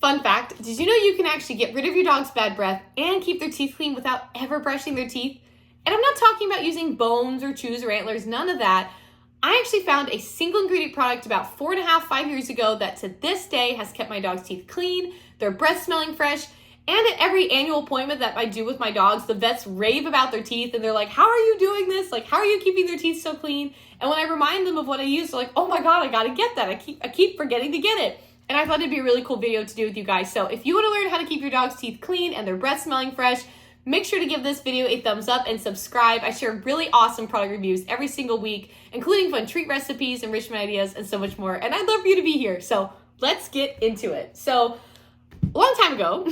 Fun fact, did you know you can actually get rid of your dog's bad breath and keep their teeth clean without ever brushing their teeth? And I'm not talking about using bones or chews or antlers, none of that. I actually found a single ingredient product about 4.5, 5 years ago that to this day has kept my dog's teeth clean, their breath smelling fresh, and at every annual appointment that I do with my dogs, the vets rave about their teeth and they're like, how are you doing this? Like, how are you keeping their teeth so clean? And when I remind them of what I use, they're like, oh my God, I gotta get that. I keep forgetting to get it. And I thought it'd be a really cool video to do with you guys. So if you want to learn how to keep your dog's teeth clean and their breath smelling fresh, make sure to give this video a thumbs up and subscribe. I share really awesome product reviews every single week, including fun treat recipes, enrichment ideas, and so much more. And I'd love for you to be here. So let's get into it. So a long time ago,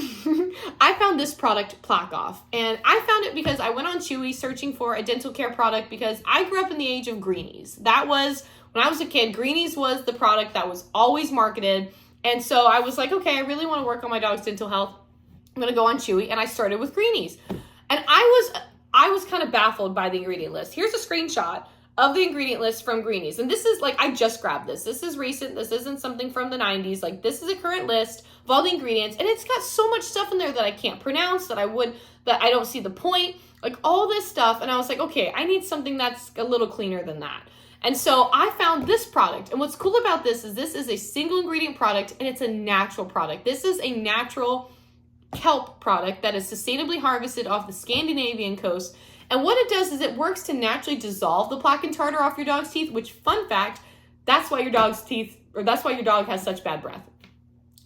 I found this product, Plaque Off. And I found it because I went on Chewy searching for a dental care product because I grew up in the age of greenies. That was, when I was a kid, greenies was the product that was always marketed. And so I was like, okay, I really want to work on my dog's dental health. I'm going to go on Chewy, and I started with greenies. And I was kind of baffled by the ingredient list. Here's a screenshot of the ingredient list from greenies. And this is like, I just grabbed this. This is recent. This isn't something from the 90s. Like, this is a current list of all the ingredients, and it's got so much stuff in there that I can't pronounce, that I don't see the point, like all this stuff. And I was like, okay, I need something that's a little cleaner than that. And so I found this product. And what's cool about this is a single ingredient product, and it's a natural product. This is a natural kelp product that is sustainably harvested off the Scandinavian coast. And what it does is it works to naturally dissolve the plaque and tartar off your dog's teeth, which, fun fact, that's why your dog has such bad breath.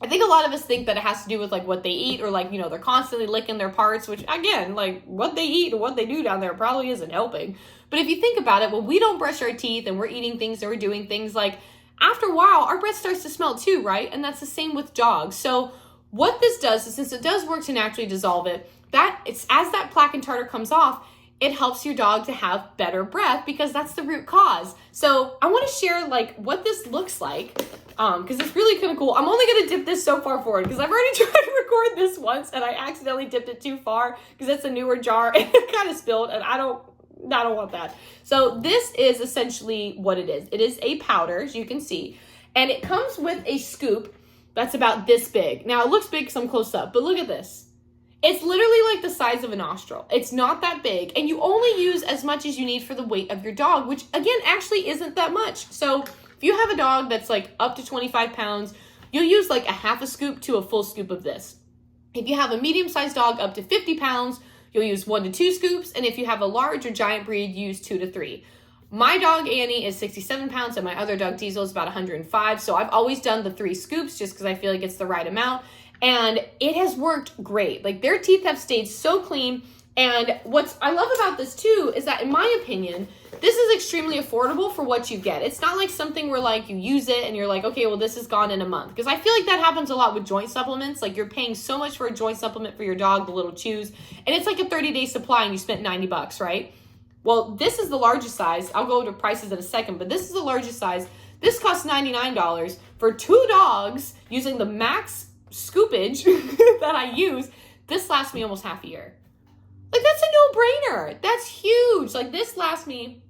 I think a lot of us think that it has to do with like what they eat, or like, you know, they're constantly licking their parts, which again, like what they eat and what they do down there probably isn't helping. But if you think about it, when we don't brush our teeth and we're eating things and we're doing things, like after a while, our breath starts to smell too, right? And that's the same with dogs. So what this does is, since it does work to naturally dissolve it, as that plaque and tartar comes off, it helps your dog to have better breath because that's the root cause. So I want to share like what this looks like, because it's really kind of cool. I'm only going to dip this so far forward because I've already tried to record this once and I accidentally dipped it too far because it's a newer jar and it kind of spilled, and I don't want that. So this is essentially what it is. It is a powder, as you can see, and it comes with a scoop that's about this big. Now it looks big because I'm close up, but look at this. It's literally like the size of a nostril. It's not that big, and you only use as much as you need for the weight of your dog, which again, actually isn't that much. So if you have a dog that's like up to 25 pounds, you'll use like a half a scoop to a full scoop of this. If you have a medium-sized dog up to 50 pounds, you'll use 1 to 2 scoops. And if you have a large or giant breed, use 2 to 3. My dog Annie is 67 pounds and my other dog Diesel is about 105. So I've always done the 3 scoops just because I feel like it's the right amount. And it has worked great. Like, their teeth have stayed so clean. And what I love about this too is that, in my opinion, this is extremely affordable for what you get. It's not like something where like you use it and you're like, okay, well, this is gone in a month. Because I feel like that happens a lot with joint supplements. Like, you're paying so much for a joint supplement for your dog, the little chews, and it's like a 30-day supply and you spent $90, right? Well, this is the largest size. I'll go over to prices in a second, but this is the largest size. This costs $99 for 2 dogs using the max scoopage that I use. This lasts me almost half a year. Like, that's a no-brainer. That's huge. Like, this lasts me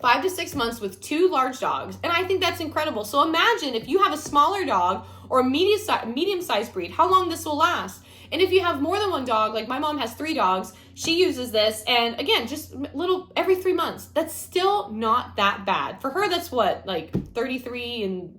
5 to 6 months with 2 large dogs, and I think that's incredible. So imagine if you have a smaller dog or a medium-sized breed, how long this will last. And if you have more than 1 dog, like my mom has 3 dogs, she uses this, and again, just little every 3 months. That's still not that bad. For her, that's what, like 33 and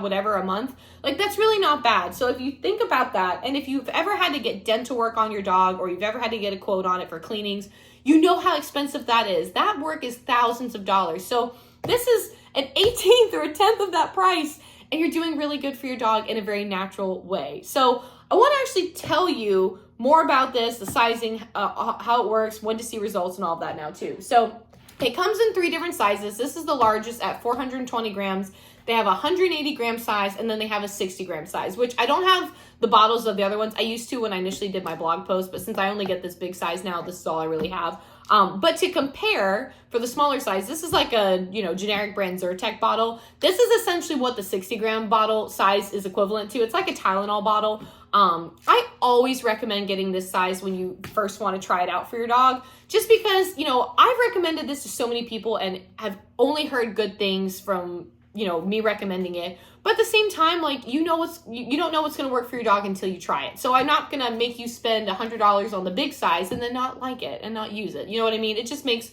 whatever a month. Like, that's really not bad. So if you think about that, and if you've ever had to get dental work on your dog, or you've ever had to get a quote on it for cleanings, you know how expensive that is. That work is thousands of dollars. So this is an 18th or a 10th of that price, and you're doing really good for your dog in a very natural way. So I want to actually tell you more about this, the sizing, how it works, when to see results, and all of that now too. So it comes in 3 different sizes. This is the largest at 420 grams. They have a 180 gram size, and then they have a 60 gram size, which I don't have the bottles of the other ones. I used to when I initially did my blog post, but since I only get this big size now, this is all I really have. But to compare, for the smaller size, this is like a, generic brand Zyrtec bottle. This is essentially what the 60 gram bottle size is equivalent to. It's like a Tylenol bottle. I always recommend getting this size when you first want to try it out for your dog, just because, I've recommended this to so many people and have only heard good things from me recommending it. But at the same time, like, you don't know what's going to work for your dog until you try it. So I'm not going to make you spend $100 on the big size and then not like it and not use it. You know what I mean? It just makes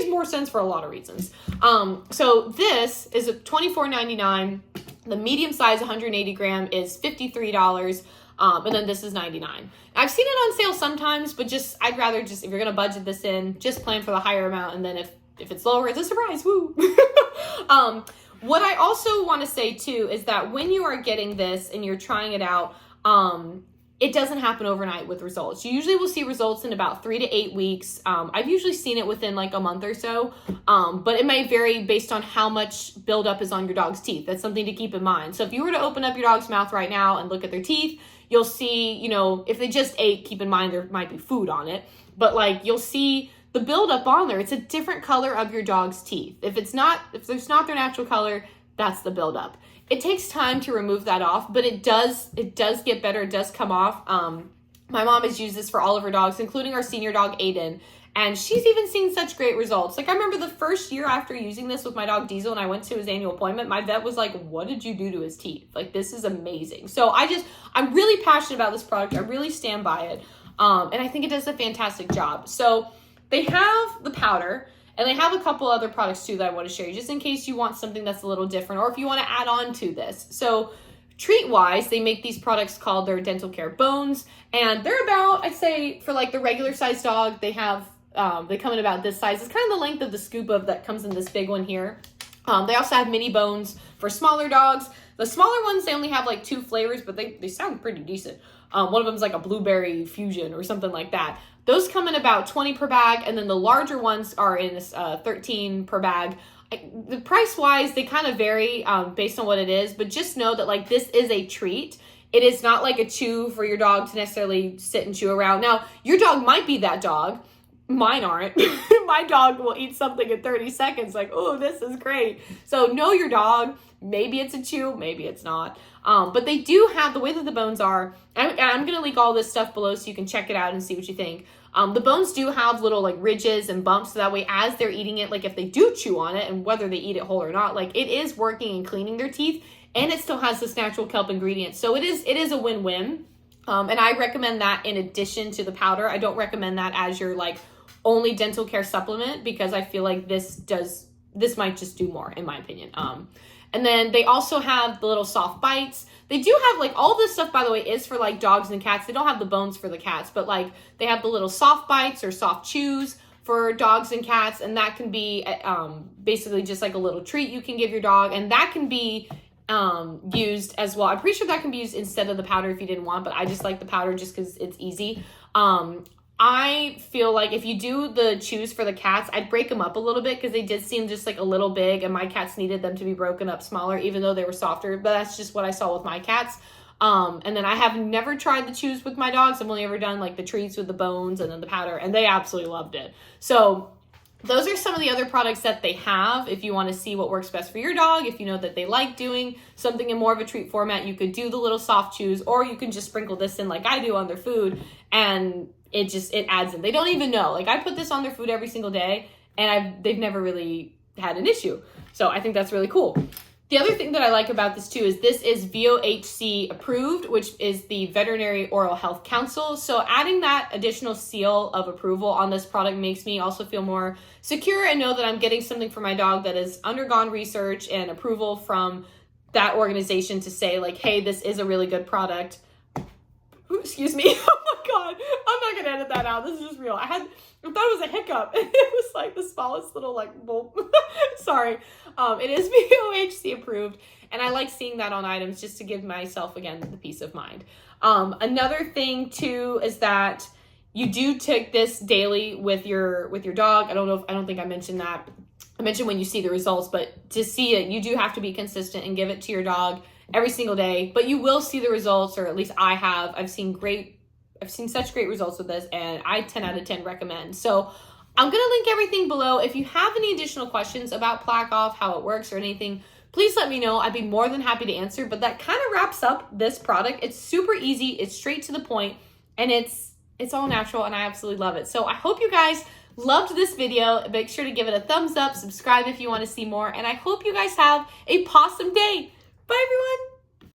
more sense for a lot of reasons. So this is a $24.99. The medium size 180 gram is $53. And then this is $99. I've seen it on sale sometimes, but I'd rather if you're going to budget this in, just plan for the higher amount. And then if it's lower, it's a surprise. Woo. What I also want to say too is that when you are getting this and you're trying it out, it doesn't happen overnight with results. You usually will see results in about 3 to 8 weeks. I've usually seen it within like a month or so, but it may vary based on how much buildup is on your dog's teeth. That's something to keep in mind. So if you were to open up your dog's mouth right now and look at their teeth, you'll see, if they just ate, keep in mind there might be food on it, but like you'll see the buildup on there. It's a different color of your dog's teeth. If there's not their natural color, that's the buildup. It takes time to remove that off, but it does get better. It does come off. My mom has used this for all of her dogs, including our senior dog, Aiden. And she's even seen such great results. Like, I remember the first year after using this with my dog Diesel and I went to his annual appointment, my vet was like, what did you do to his teeth? Like, this is amazing. So I'm really passionate about this product. I really stand by it. And I think it does a fantastic job. So they have the powder, and they have a couple other products too that I want to share, just in case you want something that's a little different, or if you want to add on to this. So treat-wise, they make these products called their dental care bones, and they're about, I'd say, for like the regular size dog, they come in about this size. It's kind of the length of the scoop of that comes in this big one here. They also have mini bones for smaller dogs. The smaller ones, they only have like 2 flavors, but they sound pretty decent. One of them is like a blueberry fusion or something like that. Those come in about 20 per bag, and then the larger ones are in 13 per bag. The price-wise, they kind of vary based on what it is, but just know that like this is a treat. It is not like a chew for your dog to necessarily sit and chew around. Now, your dog might be that dog. Mine aren't. My dog will eat something in 30 seconds like, oh, this is great. So know your dog. Maybe it's a chew, maybe it's not. But they do have, the way that the bones are, and I'm going to link all this stuff below so you can check it out and see what you think. The bones do have little like ridges and bumps, so that way as they're eating it, like if they do chew on it and whether they eat it whole or not, like it is working and cleaning their teeth, and it still has this natural kelp ingredient. So it is a win-win. And I recommend that in addition to the powder. I don't recommend that as your like only dental care supplement, because I feel like this might just do more, in my opinion. And then they also have the little soft bites. They do have like all this stuff, by the way, is for like dogs and cats. They don't have the bones for the cats, but like they have the little soft bites or soft chews for dogs and cats. And that can be basically just like a little treat you can give your dog. And that can be used as well. I'm pretty sure that can be used instead of the powder if you didn't want, but I just like the powder just because it's easy. I feel like if you do the chews for the cats, I'd break them up a little bit because they did seem just like a little big, and my cats needed them to be broken up smaller, even though they were softer. But that's just what I saw with my cats. And then I have never tried the chews with my dogs. I've only ever done like the treats with the bones and then the powder, and they absolutely loved it. So those are some of the other products that they have. If you want to see what works best for your dog, if you know that they like doing something in more of a treat format, you could do the little soft chews, or you can just sprinkle this in like I do on their food, and it adds in. They don't even know. Like I put this on their food every single day, and they've never really had an issue. So I think that's really cool. The other thing that I like about this too is this is VOHC approved, which is the Veterinary Oral Health Council. So adding that additional seal of approval on this product makes me also feel more secure and know that I'm getting something for my dog that has undergone research and approval from that organization to say like, hey, this is a really good product. Ooh, excuse me. Oh my God. I'm not going to edit that out. This is just real. I thought it was a hiccup. It was like the smallest little like bulb. Sorry. It is VOHC approved. And I like seeing that on items just to give myself, again, the peace of mind. Another thing too is that you do take this daily with your dog. I don't think I mentioned that. I mentioned when you see the results, but to see it, you do have to be consistent and give it to your dog every single day, but you will see the results, or at least I have. I've seen such great results with this, and I 10 out of 10 recommend. So I'm going to link everything below. If you have any additional questions about Plaque Off, how it works or anything, please let me know. I'd be more than happy to answer, but that kind of wraps up this product. It's super easy. It's straight to the point, and it's all natural, and I absolutely love it. So I hope you guys loved this video. Make sure to give it a thumbs up, subscribe if you want to see more, and I hope you guys have a possum day. Bye, everyone.